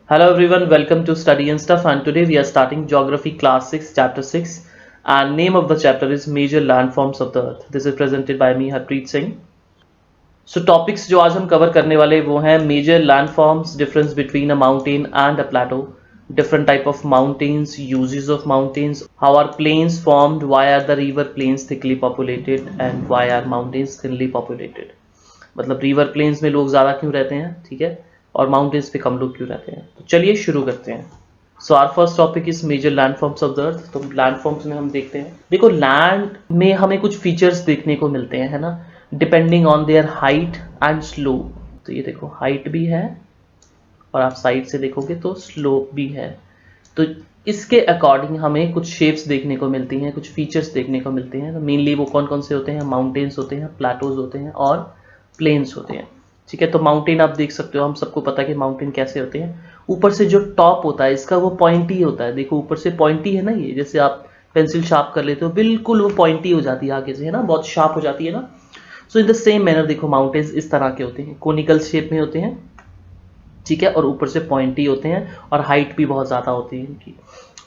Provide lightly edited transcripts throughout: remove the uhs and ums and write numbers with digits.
Hello everyone, welcome to Study and Stuff, and today we are starting Geography Class 6 Chapter 6 and name of the chapter is Major Landforms of the Earth. This is presented by me Harpreet Singh. So topics जो आज हम cover करने वाले वो हैं Major Landforms, difference between a mountain and a plateau, different type of mountains, uses of mountains, how are plains formed, why are the river plains thickly populated and why are mountains thinly populated. मतलब river planes में लोग ज़्यादा क्यों रहते हैं, ठीक है, और माउंटेन्स पे कम लोग क्यों रहते हैं. तो चलिए शुरू करते हैं. So our first topic is major landforms of the earth. तो लैंडफॉर्म्स में हम देखते हैं, देखो लैंड में हमें कुछ फीचर्स देखने को मिलते हैं, है ना, depending on their height and slope. तो ये देखो हाइट भी है और आप साइड से देखोगे तो स्लोप भी है. तो इसके अकॉर्डिंग हमें कुछ शेप्स देखने को मिलती हैं, कुछ फीचर्स देखने को मिलते हैं. तो मेनली वो कौन कौन से होते हैं, माउंटेन्स होते हैं, प्लेटोज होते हैं और प्लेन्स होते हैं. ठीक है, तो माउंटेन आप देख सकते हो, हम सबको पता है कि माउंटेन कैसे होते हैं. ऊपर से जो टॉप होता है इसका वो पॉइंटी होता है. देखो ऊपर से पॉइंटी है ना, ये जैसे आप पेंसिल शार्प कर लेते हो बिल्कुल वो पॉइंटी हो जाती है आगे से, है ना, बहुत शार्प हो जाती है ना. सो इन द सेम मैनर देखो माउंटेन्स इस तरह के होते हैं, कोनिकल शेप में होते हैं, ठीक है, और ऊपर से पॉइंटी होते हैं और हाइट भी बहुत ज़्यादा होती है इनकी.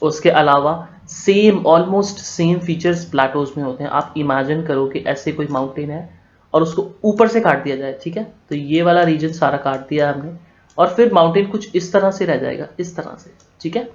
उसके अलावा same almost same features Plato's में होते हैं. आप इमेजिन करो कि ऐसे कोई माउंटेन है और उसको ऊपर से काट दिया जाए, ठीक है, तो ये वाला रीजन सारा काट दिया हमने और फिर माउंटेन कुछ इस तरह से रह जाएगा, इस तरह से, ठीक है.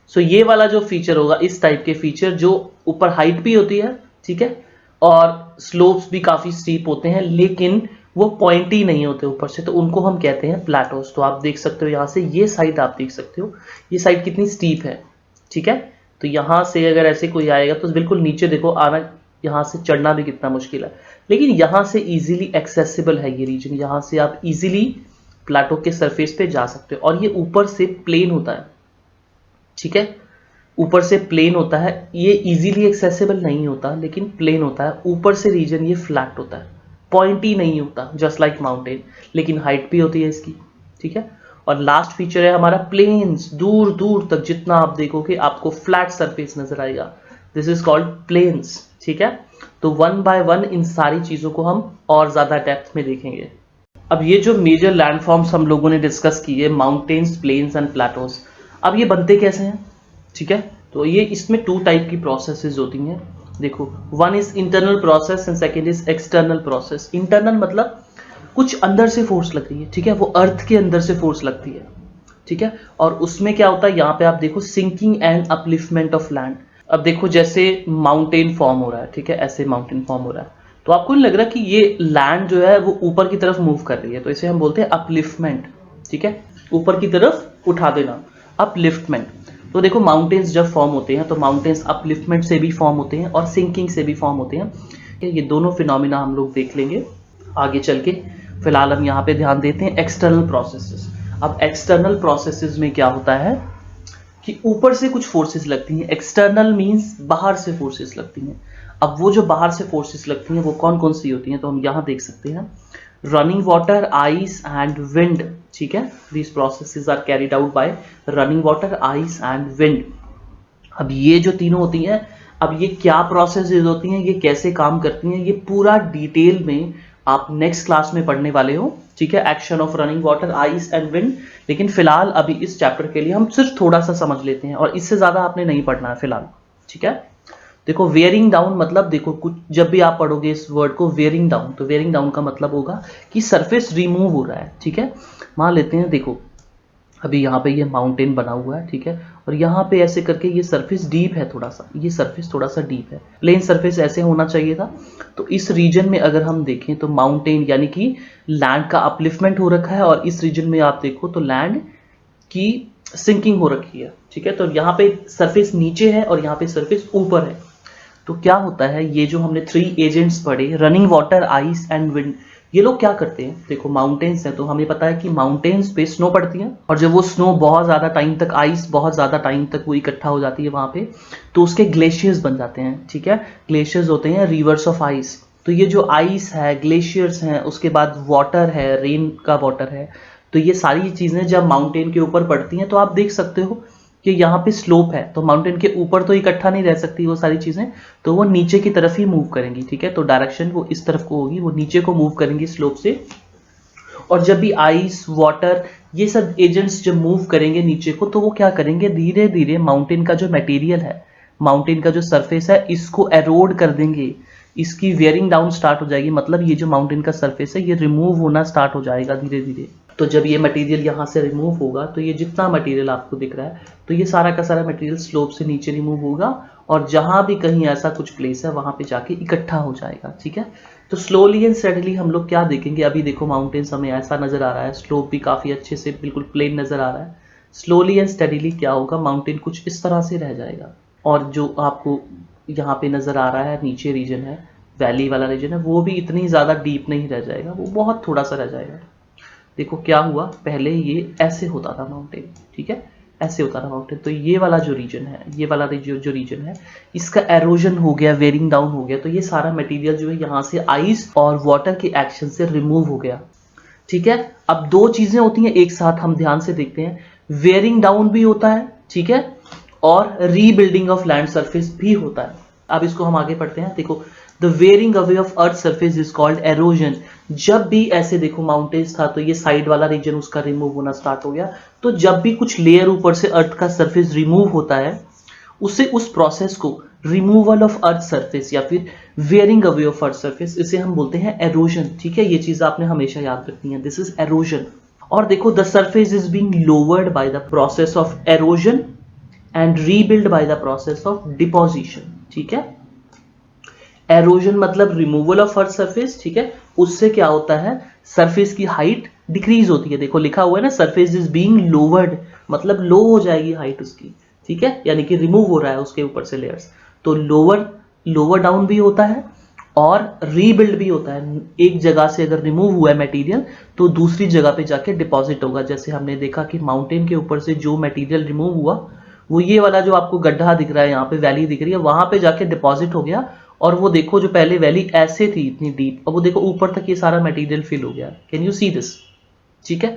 सो ये वाला जो फीचर होगा, इस टाइप के फीचर जो ऊपर हाइट भी होती है, ठीक है, और स्लोप्स भी काफ़ी स्टीप होते हैं लेकिन वो पॉइंटी नहीं होते ऊपर से, तो उनको हम कहते हैं प्लेटोज. तो आप देख सकते हो यहाँ से ये साइड, आप देख सकते हो ये साइड कितनी स्टीप है, ठीक है. तो यहाँ से अगर ऐसे कोई आएगा तो बिल्कुल नीचे देखो आना, यहाँ से चढ़ना भी कितना मुश्किल है, लेकिन यहाँ से इजीली एक्सेसिबल है ये रीजन. यहाँ से आप इजीली प्लेटो के सरफेस पे जा सकते हो और ये ऊपर से प्लेन होता है, ठीक है, ऊपर से प्लेन होता है. ये इजीली एक्सेसिबल नहीं होता लेकिन प्लेन होता है. ऊपर से रीजन ये फ्लैट होता है, पॉइंटी नहीं होता, जस्ट लाइक माउंटेन, लेकिन हाइट भी होती है इसकी, ठीक है. और लास्ट फीचर है हमारा प्लेन्स. दूर दूर तक जितना आप देखोगे आपको फ्लैट सरफेस नजर आएगा. दिस इज कॉल्ड प्लेन्स, ठीक है. तो वन बाय वन इन सारी चीजों को हम और ज्यादा डेप्थ में देखेंगे. अब ये जो मेजर लैंडफॉर्म्स हम लोगों ने डिस्कस किए, माउंटेन्स, प्लेन्स एंड प्लेटोज, अब ये बनते कैसे हैं, ठीक है. तो ये इसमें टू टाइप की प्रोसेसेस होती हैं. देखो, one is internal process and second is external process. Internal मतलब कुछ अंदर से फोर्स लग रही है, ठीक है, वो अर्थ के अंदर से फोर्स लगती है, ठीक है. और उसमें क्या होता है, यहाँ पे आप देखो sinking and upliftment of land. अब देखो जैसे माउंटेन फॉर्म हो रहा है, ठीक है, ऐसे माउंटेन फॉर्म हो रहा है, तो आपको नहीं लग रहा कि ये लैंड जो है वो ऊपर की तरफ मूव कर रही है, तो इसे हम बोलते हैं अपलिफ्टमेंट, ठीक है, ऊपर की तरफ उठा देना, अपलिफ्टमेंट. तो देखो माउंटेन्स जब फॉर्म होते हैं तो माउंटेन्स अपलिफ्टमेंट से भी फॉर्म होते हैं और सिंकिंग से भी फॉर्म होते हैं. ये दोनों फिनोमिना हम लोग देख लेंगे आगे चल के. फिलहाल हम यहाँ पे ध्यान देते हैं एक्सटर्नल प्रोसेसेस. अब एक्सटर्नल प्रोसेसेस में क्या होता है कि ऊपर से कुछ फोर्सेस लगती हैं. एक्सटर्नल मींस बाहर से फोर्सेस लगती हैं. अब वो जो बाहर से फोर्सेस लगती हैं वो कौन कौन सी होती हैं, तो हम यहाँ देख सकते हैं running water, ice and wind, ठीक है. These processes are carried out by running water, ice and wind. अब ये जो तीनों होती हैं, अब ये क्या प्रोसेसेस होती हैं, ये कैसे काम करती हैं, ये पूरा डिटेल में आप नेक्स्ट क्लास में पढ़ने वाले हो, ठीक है. Action of running water, ice and wind. लेकिन फिलहाल अभी इस चैप्टर के लिए हम सिर्फ थोड़ा सा समझ लेते हैं और इससे ज्यादा आपने नहीं पढ़ना है फिलहाल, ठीक है. देखो वेयरिंग डाउन मतलब, देखो कुछ जब भी आप पढ़ोगे इस वर्ड को वेयरिंग डाउन, तो वेयरिंग डाउन का मतलब होगा कि सरफेस रिमूव हो रहा है, ठीक है. मान लेते हैं देखो अभी यहाँ पे ये माउंटेन बना हुआ है, ठीक है, और यहाँ पे ऐसे करके ये सरफेस डीप है, थोड़ा सा ये सरफेस थोड़ा सा डीप है, प्लेन सरफेस ऐसे होना चाहिए था. तो इस रीजन में अगर हम देखें तो माउंटेन यानी कि लैंड का अपलिफ्टमेंट हो रखा है और इस रीजन में आप देखो तो लैंड की सिंकिंग हो रखी है, ठीक है. तो यहाँ पे सरफेस नीचे है और यहाँ पे सरफेस ऊपर है. तो क्या होता है, ये जो हमने थ्री एजेंट्स पढ़े, running water, ice and wind, ये लोग क्या करते हैं, देखो माउंटेन्स है तो हमें पता है कि माउंटेन्स पे स्नो पड़ती है और जब वो स्नो बहुत ज्यादा टाइम तक, आइस बहुत ज्यादा टाइम तक वो इकट्ठा हो जाती है वहां पे, तो उसके ग्लेशियर्स बन जाते हैं, ठीक है. ग्लेशियर्स होते हैं रिवर्स ऑफ आइस. तो ये जो आइस है, ग्लेशियर्स हैं, उसके बाद वाटर है, रेन का वाटर है, तो ये सारी चीजें जब माउंटेन के ऊपर पड़ती हैं तो आप देख सकते हो कि यहाँ पे स्लोप है, तो माउंटेन के ऊपर तो इकट्ठा नहीं रह सकती वो सारी चीजें, तो वो नीचे की तरफ ही मूव करेंगी, ठीक है. तो डायरेक्शन वो इस तरफ को होगी, वो नीचे को मूव करेंगी स्लोप से. और जब भी आइस, वाटर ये सब एजेंट्स जब मूव करेंगे नीचे को तो वो क्या करेंगे, धीरे धीरे माउंटेन का जो मटेरियल है, माउंटेन का जो सरफेस है, इसको एरोड कर देंगे, इसकी वेयरिंग डाउन स्टार्ट हो जाएगी। मतलब ये जो माउंटेन का सरफेस है ये रिमूव होना स्टार्ट हो जाएगा धीरे धीरे। तो जब ये मटेरियल यहाँ से रिमूव होगा तो ये जितना मटेरियल आपको दिख रहा है तो ये सारा का सारा मटेरियल स्लोप से नीचे रिमूव होगा और जहां भी कहीं ऐसा कुछ प्लेस है वहां पे जाके इकट्ठा हो जाएगा। ठीक है, तो स्लोली एंड स्टेडली हम लोग क्या देखेंगे, अभी देखो माउंटेन्स हमें ऐसा नजर आ रहा है, स्लोप भी काफी अच्छे से बिल्कुल प्लेन नजर आ रहा है। स्लोली एंड स्टेडीली क्या होगा, माउंटेन कुछ इस तरह से रह जाएगा और जो आपको यहाँ पे नजर आ रहा है नीचे रीजन है, वैली वाला रीजन है, वो भी इतनी ज्यादा डीप नहीं रह जाएगा, वो बहुत थोड़ा सा रह जाएगा। देखो क्या हुआ, पहले ये ऐसे होता था माउंटेन, ठीक है, ऐसे होता था माउंटेन। तो ये वाला जो रीजन है, ये वाला जो रीजन है, इसका एरोजन हो गया, वेयरिंग डाउन हो गया, तो ये सारा मटेरियल जो है यहाँ से आइस और वाटर के एक्शन से रिमूव हो गया। ठीक है, अब दो चीजें होती हैं एक साथ, हम ध्यान से देखते हैं, वेयरिंग डाउन भी होता है, ठीक है, और रीबिल्डिंग ऑफ लैंड सरफेस भी होता है। अब इसको हम आगे पढ़ते हैं। देखो, the wearing away of earth surface is called halogen. जब भी ऐसे देखो माउंटेन्स था तो ये साइड वाला रीजन उसका रिमूव होना स्टार्ट हो गया, तो जब भी कुछ लेयर ऊपर से अर्थ का सरफेस रिमूव होता है उसे, उस प्रोसेस को रिमूवल ऑफ अर्थ सरफेस या फिर wearing away of earth surface, इसे हम बोलते हैं एरोजन। ठीक है, ये चीज आपने हमेशा याद रखनी है, दिस इज एरोजन। और देखो, the surface is being lowered by the process of erosion and rebuild by the process of deposition. ठीक है, एरोजन मतलब रिमूवल ऑफ अर्थ सरफेस, ठीक है, उससे क्या होता है, सरफेस की हाइट डिक्रीज होती है। देखो लिखा हुआ है ना, सरफेस इज बीइंग लोवर्ड, मतलब लो हो जाएगी हाइट उसकी, ठीक है, यानी कि रिमूव हो रहा है उसके ऊपर से लेयर्स। तो लोअर डाउन भी होता है और रीबिल्ड भी होता है। एक जगह से अगर रिमूव हुआ है मटेरियल तो दूसरी जगह पे जाके डिपॉजिट होगा। जैसे हमने देखा कि माउंटेन के ऊपर से जो मटेरियल रिमूव हुआ वो ये वाला जो आपको गड्ढा दिख रहा है, यहाँ पे वैली दिख रही है, वहां पे जाके डिपॉजिट हो गया। और वो देखो, जो पहले वैली ऐसे थी इतनी डीप, अब वो देखो ऊपर तक ये सारा मटेरियल फिल हो गया। Can you see this? ठीक है,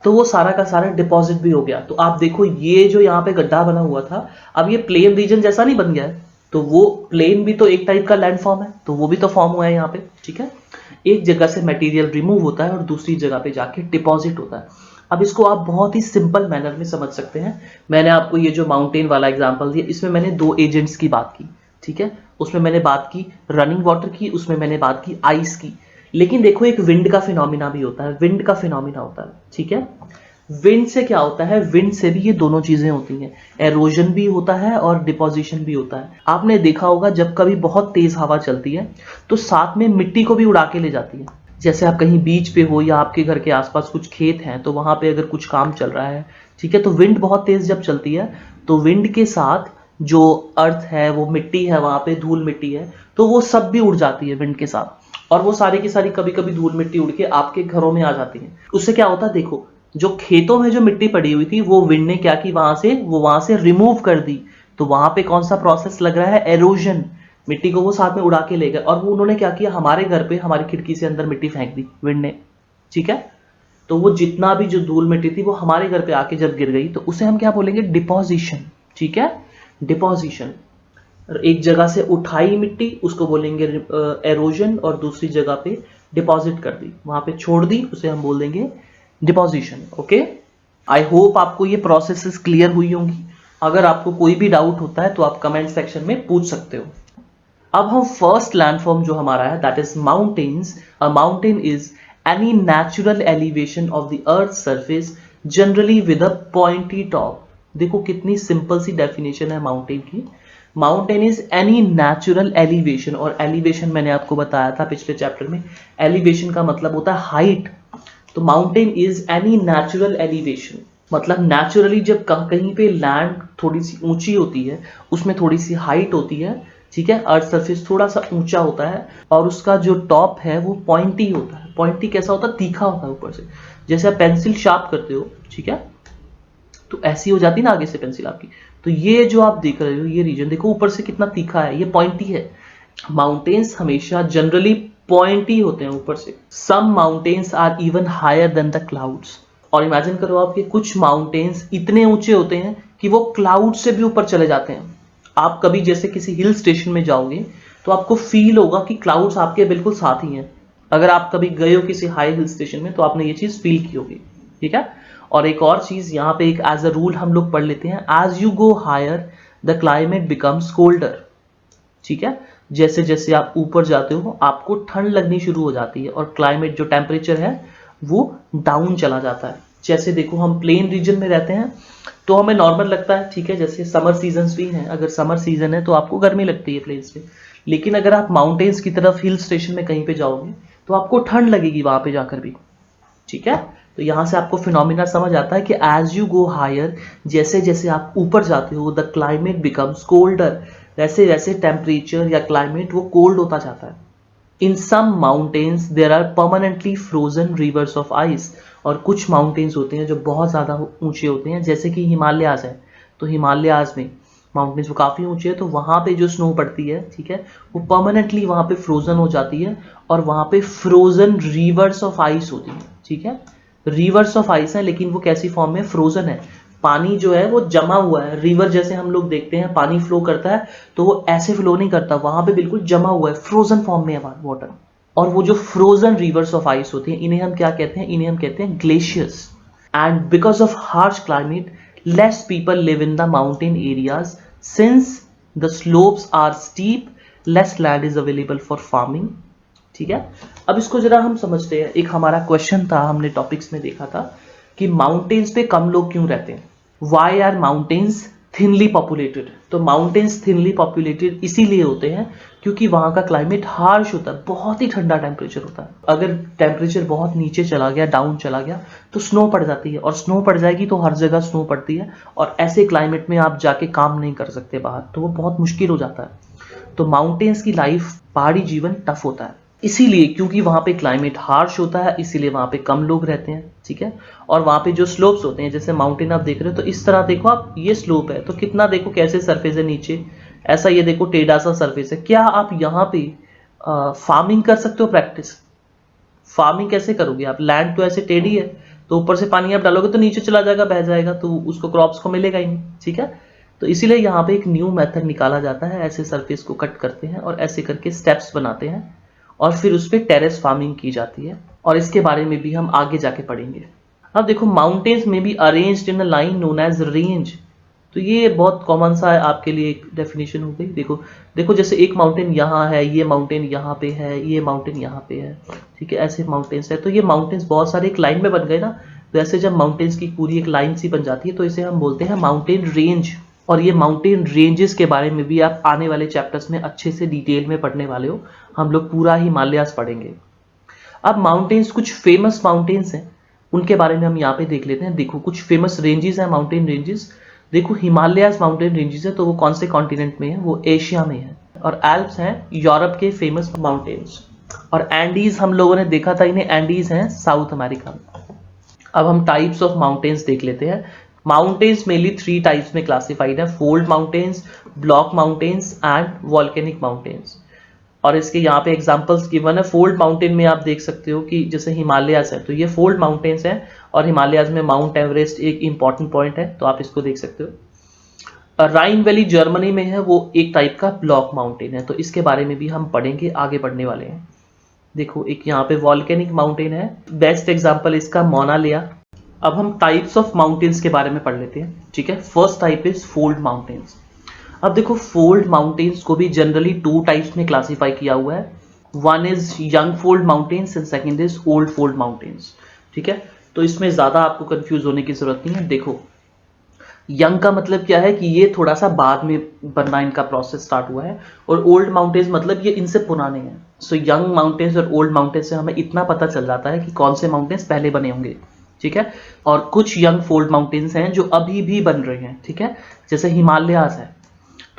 तो वो सारा का सारा डिपॉजिट भी हो गया। तो आप देखो, ये जो यहाँ पे गड्ढा बना हुआ था, अब ये प्लेन रीजन जैसा नहीं बन गया है, तो वो प्लेन भी तो एक टाइप का लैंड फॉर्म है, तो वो भी तो फॉर्म हुआ है यहाँ पे। ठीक है, एक जगह से मटेरियल रिमूव होता है और दूसरी जगह पे जाके डिपॉजिट होता है। अब इसको आप बहुत ही सिंपल मैनर में समझ सकते हैं। मैंने आपको ये जो माउंटेन वाला एग्जांपल दिया, इसमें मैंने दो एजेंट्स की बात की, ठीक है, उसमें मैंने बात की रनिंग वाटर की, उसमें मैंने बात की आइस की। लेकिन देखो, एक विंड का फिनोमिना भी होता है, विंड का फिनोमिना होता है। ठीक है, विंड से क्या होता है, विंड से भी ये दोनों चीजें होती हैं, एरोजन भी होता है और डिपोजिशन भी होता है। आपने देखा होगा जब कभी बहुत तेज हवा चलती है तो साथ में मिट्टी को भी उड़ा के ले जाती है। जैसे आप कहीं बीच पे हो या आपके घर के आसपास कुछ खेत हैं, तो वहां पे अगर कुछ काम चल रहा है, ठीक है, तो विंड बहुत तेज जब चलती है तो विंड के साथ जो अर्थ है, वो मिट्टी है, वहां पे धूल मिट्टी है, तो वो सब भी उड़ जाती है विंड के साथ। और वो सारी की सारी कभी कभी धूल मिट्टी उड़ के आपके घरों में आ जाती है। उससे क्या होता है, देखो, जो खेतों में जो मिट्टी पड़ी हुई थी वो विंड ने क्या की, वहां से रिमूव कर दी। तो वहां पे कौन सा प्रोसेस लग रहा है, एरोजन। मिट्टी को वो साथ में उड़ा के ले गए और वो उन्होंने क्या किया, हमारे घर पे हमारी खिड़की से अंदर मिट्टी फेंक दी विंड ने। ठीक है, तो वो जितना भी जो धूल मिट्टी थी वो हमारे घर पे आके जब गिर गई तो उसे हम क्या बोलेंगे, डिपोजिशन। ठीक है, डिपोजिशन। एक जगह से उठाई मिट्टी, उसको बोलेंगे एरोजन, और दूसरी जगह पे डिपॉजिट कर दी, वहां पे छोड़ दी, उसे हम बोल देंगे डिपोजिशन। ओके, आई होप आपको ये प्रोसेसेस क्लियर हुई होंगी। अगर आपको कोई भी डाउट होता है तो आप कमेंट सेक्शन में पूछ सकते हो। अब हम फर्स्ट लैंडफॉर्म जो हमारा है, that is mountains. A mountain is any natural elevation of the earth surface generally with a pointy top. देखो कितनी सिंपल सी डेफिनेशन है माउंटेन की। Mountain is any natural elevation, और एलिवेशन मैंने आपको बताया था पिछले चैप्टर में, एलिवेशन का मतलब होता है हाइट। तो mountain is any natural elevation, मतलब नेचुरली जब कहीं पे लैंड थोड़ी सी ऊंची होती है, उसमें थोड़ी सी हाइट होती है, ठीक है, अर्थ सरफेस थोड़ा सा ऊंचा होता है और उसका जो टॉप है वो पॉइंटी होता है। पॉइंटी कैसा होता है, तीखा होता है ऊपर से, जैसे आप पेंसिल शार्प करते हो, ठीक है, तो ऐसी हो जाती है ना आगे से पेंसिल आपकी। तो ये जो आप देख रहे हो, ये रीजन देखो ऊपर से कितना तीखा है, ये पॉइंटी है। माउंटेन्स हमेशा जनरली पॉइंटी होते हैं ऊपर से। Some mountains are even higher than the clouds. और इमेजिन करो आप कि कुछ माउंटेन्स इतने ऊंचे होते हैं कि वो क्लाउड से भी ऊपर चले जाते हैं। आप कभी जैसे किसी हिल स्टेशन में जाओगे तो आपको फील होगा कि क्लाउड्स आपके बिल्कुल साथ ही हैं। अगर आप कभी गए हो किसी हाई हिल स्टेशन में तो आपने ये चीज फील की होगी, ठीक है। और एक और चीज यहाँ पे एक एज अ रूल हम लोग पढ़ लेते हैं, as you go higher the climate becomes colder. ठीक है, जैसे जैसे आप ऊपर जाते हो आपको ठंड लगनी शुरू हो जाती है और क्लाइमेट जो टेम्परेचर है वो डाउन चला जाता है। जैसे देखो हम प्लेन रीजन में रहते हैं तो हमें नॉर्मल लगता है, ठीक है, जैसे समर सीजन भी हैं, अगर समर सीजन है तो आपको गर्मी लगती है प्लेन्स पे, लेकिन अगर आप माउंटेन्स की तरफ हिल स्टेशन में कहीं पे जाओगे तो आपको ठंड लगेगी वहां पे जाकर भी। ठीक है, तो यहां से आपको फिनोमिना समझ आता है कि एज यू गो हायर, जैसे जैसे आप ऊपर जाते हो, द क्लाइमेट बिकम्स कोल्डर, वैसे वैसे टेम्परेचर या क्लाइमेट वो कोल्ड होता जाता है। In some mountains there are permanently frozen rivers of ice, और कुछ माउंटेन्स होते हैं जो बहुत ज़्यादा ऊंचे होते हैं, जैसे कि हिमालयाज है, तो हिमालयाज में माउंटेन्स वो काफ़ी ऊंचे हैं तो वहाँ पे जो स्नो पड़ती है, ठीक है, वो परमानेंटली वहाँ पे फ्रोजन हो जाती है और वहाँ पे फ्रोजन रिवर्स ऑफ आइस होती है। ठीक है, रिवर्स ऑफ आइस है लेकिन वो कैसी फॉर्म में, फ्रोजन है, पानी जो है वो जमा हुआ है। रिवर जैसे हम लोग देखते हैं पानी फ्लो करता है तो वो ऐसे फ्लो नहीं करता, वहां पे बिल्कुल जमा हुआ है, फ्रोजन फॉर्म में है वाटर। और वो जो फ्रोजन रिवर्स ऑफ आइस होती हैं इन्हें हम क्या कहते हैं, इन्हें हम कहते हैं glaciers. And because of harsh climate less people live in the mountain areas, since the slopes are steep, less land is available for farming. ठीक है, अब इसको जरा हम समझते हैं। एक हमारा क्वेश्चन था, हमने टॉपिक्स में देखा था कि माउंटेन्स पे कम लोग क्यों रहते हैं, why are mountains thinly populated. तो माउंटेन्स थिनली पॉपुलेटेड इसीलिए होते हैं क्योंकि वहां का क्लाइमेट हार्श होता है, बहुत ही ठंडा टेम्परेचर होता है। अगर टेम्परेचर बहुत नीचे चला गया, डाउन चला गया, तो स्नो पड़ जाती है, और स्नो पड़ जाएगी तो हर जगह स्नो पड़ती है, और ऐसे क्लाइमेट में आप जाके काम नहीं कर सकते बाहर, तो वो बहुत मुश्किल हो जाता है। तो माउंटेन्स की लाइफ, पहाड़ी जीवन टफ होता है, इसीलिए क्योंकि वहां पे क्लाइमेट हार्श होता है, इसीलिए वहां पे कम लोग रहते हैं। ठीक है, और वहां पे जो स्लोप्स होते हैं, जैसे माउंटेन आप देख रहे हो तो इस तरह देखो आप, ये स्लोप है तो कितना देखो कैसे सरफेस है नीचे, ऐसा ये देखो टेढ़ा सा सरफेस है। क्या आप यहाँ पे फार्मिंग कर सकते हो? प्रैक्टिस फार्मिंग कैसे करोगे आप, लैंड तो ऐसे टेढ़ी है, तो ऊपर से पानी आप डालोगे तो नीचे चला जाएगा, बह जाएगा, तो उसको क्रॉप्स को मिलेगा ही नहीं। ठीक है, तो इसीलिए यहाँ पे एक न्यू मेथड निकाला जाता है, ऐसे सरफेस को कट करते हैं और ऐसे करके स्टेप्स बनाते हैं और फिर उस पर टेरेस फार्मिंग की जाती है, और इसके बारे में भी हम आगे जाके पढ़ेंगे। अब देखो माउंटेन्स में भी arranged in a line known as range, तो ये बहुत कॉमन सा है आपके लिए, एक डेफिनेशन हो गई। देखो देखो जैसे एक माउंटेन यहाँ है, ये माउंटेन यहाँ पे है, ये माउंटेन यहाँ पे है, ठीक है, ऐसे माउंटेन्स है, तो ये माउंटेन्स बहुत सारे एक लाइन में बन गए ना, तो ऐसे जब माउंटेन्स की पूरी एक लाइन सी बन जाती है तो इसे हम बोलते हैं माउंटेन रेंज। और ये माउंटेन रेंजेस के बारे में भी आप आने वाले चैप्टर्स में अच्छे से डिटेल में पढ़ने वाले हो, हम लोग पूरा हिमालयास पढ़ेंगे। अब माउंटेन्स, कुछ फेमस माउंटेन्स हैं उनके बारे में हम यहाँ पे देख लेते हैं। देखो कुछ फेमस रेंजेस हैं, माउंटेन रेंजेस। देखो हिमालयास माउंटेन रेंजेस है तो वो कौन से कॉन्टिनेंट में है, वो एशिया में है। और एल्प्स हैं यूरोप के फेमस माउंटेन्स। और एंडीज हम लोगों ने देखा था, इन्हें एंडीज हैं साउथ अमेरिका में। अब हम टाइप्स ऑफ माउंटेन्स देख लेते हैं। माउंटेन्स मेनली 3 टाइप्स में क्लासिफाइड है, fold mountains, block mountains and volcanic mountains. और इसके यहाँ पे एग्जांपल्स गिवन है। फोल्ड माउंटेन में आप देख सकते हो कि जैसे हिमालयास है तो ये फोल्ड माउंटेन्स हैं, और हिमालयास में माउंट एवरेस्ट एक इंपॉर्टेंट पॉइंट है, तो आप इसको देख सकते हो। राइन वैली जर्मनी में है, वो एक टाइप का ब्लॉक माउंटेन है, तो इसके बारे में भी हम पढ़ेंगे, आगे बढ़ने वाले हैं। देखो एक यहाँ पे वॉल्केनिक माउंटेन है, बेस्ट एग्जांपल इसका मोनालिया। अब हम टाइप्स ऑफ माउंटेन्स के बारे में पढ़ लेते हैं। ठीक है, first type is fold mountains. अब देखो फोल्ड माउंटेन्स को भी जनरली 2 टाइप्स में क्लासिफाई किया हुआ है। One is young fold mountains and second is old fold mountains. ठीक है, तो इसमें ज्यादा आपको कंफ्यूज होने की जरूरत नहीं है। देखो यंग का मतलब क्या है कि ये थोड़ा सा बाद में बनना इनका प्रोसेस स्टार्ट हुआ है, और ओल्ड माउंटेन्स मतलब ये इनसे पुराने हैं। सो यंग माउंटेन्स और ओल्ड माउंटेन्स से हमें इतना पता चल जाता है कि कौन से माउंटेन्स पहले बने होंगे। ठीक है, और कुछ यंग फोल्ड माउंटेन्स हैं जो अभी भी बन रहे हैं। ठीक है, जैसे हिमालयास है,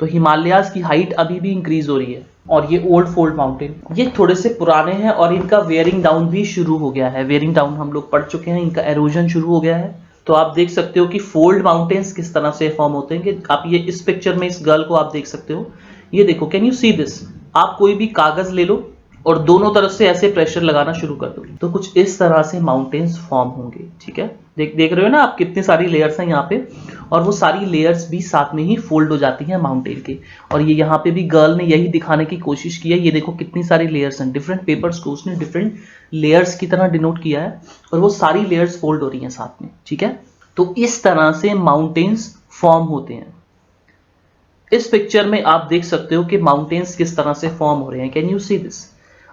तो हिमालयास की हाइट अभी भी इंक्रीज हो रही है। और ये ओल्ड फोल्ड माउंटेन, ये थोड़े से पुराने हैं और इनका वेयरिंग डाउन भी शुरू हो गया है। वेयरिंग डाउन हम लोग पढ़ चुके हैं, इनका एरोजन शुरू हो गया है। तो आप देख सकते हो कि फोल्ड माउंटेन्स किस तरह से फॉर्म होते हैं, कि आप ये इस पिक्चर में इस गर्ल को आप देख सकते हो। ये देखो, कैन यू सी दिस? आप कोई भी कागज ले लो और दोनों तरफ से ऐसे प्रेशर लगाना शुरू कर दो, तो कुछ इस तरह से माउंटेन्स फॉर्म होंगे। ठीक है, देख रहे हो ना आप, कितनी सारी लेयर्स हैं यहाँ पे। और वो सारी लेयर्स भी साथ में ही फोल्ड हो जाती हैं माउंटेन के। और ये यहाँ पे भी गर्ल ने यही दिखाने की कोशिश की है, ये देखो कितनी सारी लेयर्स हैं, डिफरेंट पेपर्स को उसने डिफरेंट लेयर्स की तरह डिनोट किया है और वो सारी लेयर्स फोल्ड हो रही हैं साथ में, ठीक है। तो इस तरह से माउंटेन्स फॉर्म होते हैं। इस पिक्चर में आप देख सकते हो कि माउंटेन्स किस तरह से फॉर्म हो रहे हैं। Can you see this?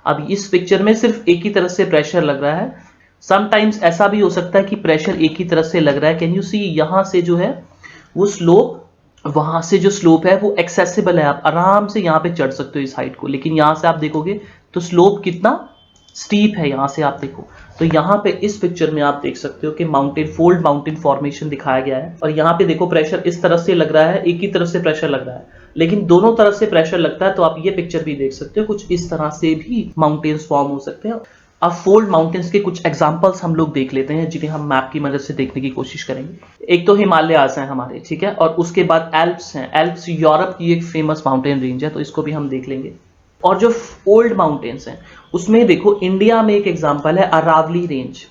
अब इस पिक्चर में सिर्फ एक ही तरफ से प्रेशर लग रहा है, समटाइम्स ऐसा भी हो सकता है कि प्रेशर एक ही तरफ से लग रहा है। कैन यू सी, यहां से जो है वो स्लोप, वहां से जो स्लोप है वो एक्सेसिबल है, आप आराम से यहां पे चढ़ सकते हो इस हाइट को। लेकिन यहां से आप देखोगे तो स्लोप कितना स्टीप है, यहां से आप देखो तो यहां पे इस पिक्चर में आप देख सकते हो कि माउंटेन फोल्ड माउंटेन फॉर्मेशन दिखाया गया है। और यहां पे देखो प्रेशर इस तरफ से लग रहा है, एक ही तरफ से प्रेशर लग रहा है, लेकिन दोनों तरफ से प्रेशर लगता है। तो आप ये पिक्चर भी देख सकते हो, कुछ इस तरह से भी माउंटेन्स फॉर्म हो सकते हैं। अब फोल्ड माउंटेन्स के कुछ एग्जांपल्स हम लोग देख लेते हैं, जिन्हें हम मैप की मदद से देखने की कोशिश करेंगे। एक तो हिमालयाज हैं हमारे, ठीक है, और उसके बाद एल्प्स हैं। एल्प्स यूरोप की एक फेमस माउंटेन रेंज है, तो इसको भी हम देख लेंगे। और जो ओल्ड माउंटेन्स हैं उसमें देखो इंडिया में एक एग्जांपल है अरावली रेंज।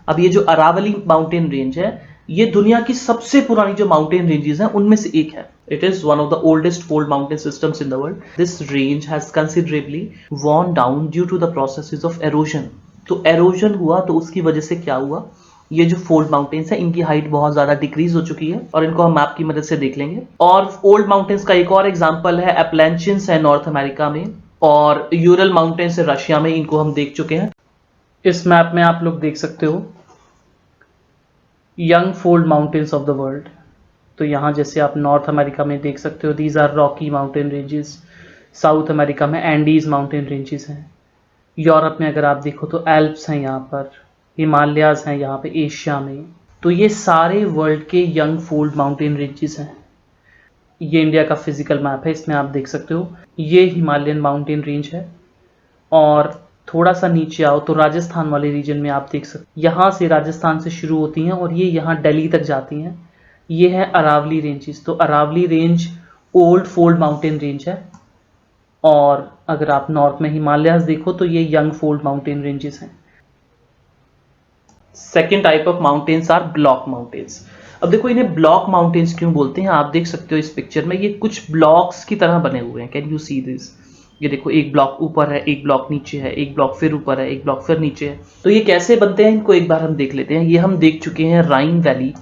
अब ये जो अरावली माउंटेन रेंज है ये दुनिया की सबसे पुरानी जो माउंटेन रेंजेस हैं उनमें से एक है। It is one of the oldest fold mountain systems in the world. This range has considerably worn down due to the processes of erosion. तो एरोजन हुआ तो उसकी वजह से क्या हुआ, ये जो फोल्ड माउंटेन्स है इनकी हाइट बहुत ज्यादा डिक्रीज हो चुकी है, और इनको हम मैप की मदद से देख लेंगे। और ओल्ड माउंटेन्स का एक और एग्जांपल है एपलेंचियंस है नॉर्थ अमेरिका में, और यूरल माउंटेन्स है रशिया में, इनको हम देख चुके हैं। इस मैप में आप लोग देख सकते हो young fold mountains of the world. तो यहाँ जैसे आप नॉर्थ अमेरिका में देख सकते हो these are Rocky mountain ranges, South America में एंडीज माउंटेन रेंजेस हैं, यूरोप में अगर आप देखो तो एल्प्स हैं, यहाँ पर हिमालयाज हैं, यहाँ पे एशिया में। तो ये सारे वर्ल्ड के यंग फोल्ड माउंटेन रेंजेस हैं। ये इंडिया का फिजिकल मैप है, इसमें आप देख सकते हो ये हिमालयन माउंटेन रेंज है। और थोड़ा सा नीचे आओ तो राजस्थान वाले रीजन में आप देख सकते, यहाँ से राजस्थान से शुरू होती हैं और ये यहाँ दिल्ली तक जाती हैं। ये है अरावली रेंजेस। तो Aravalli range old fold mountain range है। और अगर आप नॉर्थ में हिमालयाज देखो तो ये यंग फोल्ड माउंटेन रेंजेस हैं। Second type of mountains R block mountains. अब देखो इन्हें ब्लॉक माउंटेन्स क्यों बोलते हैं, आप देख सकते हो इस पिक्चर में ये कुछ ब्लॉक्स की तरह बने हुए हैं। Can you see this? ये देखो एक ब्लॉक ऊपर है, एक ब्लॉक नीचे है, एक ब्लॉक फिर ऊपर है, एक ब्लॉक फिर नीचे है। तो ये कैसे बनते हैं इनको एक बार हम देख लेते हैं। ये हम देख चुके हैं राइन वैली,